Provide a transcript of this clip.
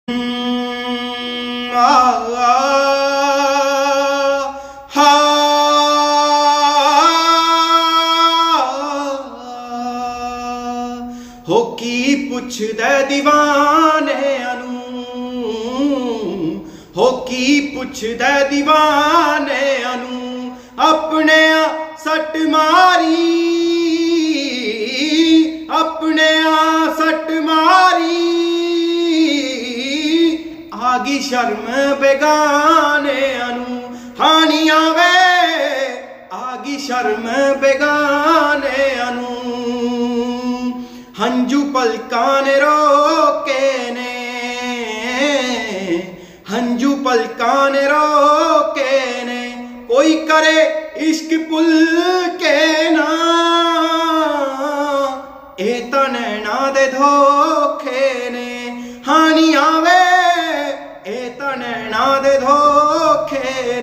ਹੋ ਕੀ ਪੁੱਛਦਾ دیਵਾਨਿਆਂ ਨੂੰ, ਹੋ ਕੀ ਪੁੱਛਦਾ دیਵਾਨਿਆਂ ਨੂੰ, ਆਪਣਿਆਂ ਸੱਟ ਮਾਰੀ, ਆਪਣਿਆਂ ਸੱਟ ਮਾਰੀ, ਆ ਗਈ ਸ਼ਰਮ ਬੇਗਾਨਿਆਂ ਨੂੰ, ਹਾਨੀ ਆਵੇ ਆ ਗਈ ਸ਼ਰਮ ਬੇਗਾਨਿਆਂ ਨੂੰ। ਹੰਝੂ ਪਲਕਾਂ ਨੇ ਰੋਕੇ ਨੇ, ਹੰਝੂ ਪਲਕਾਂ ਨੇ ਰੋਕੇ ਨੇ, ਕੋਈ ਕਰੇ ਇਸ਼ਕ ਭੁੱਲ ਕੇ ਨਾ, ਇਹ ਤਾਂ ਨੈਣਾ ਦੇ ਧੋਖੇ ਨੇ, ਹਾਨੀ ਆਵੇ ਇਹ ਤਾਂ ਨੈਣਾ ਦੇ ਧੋਖੇ।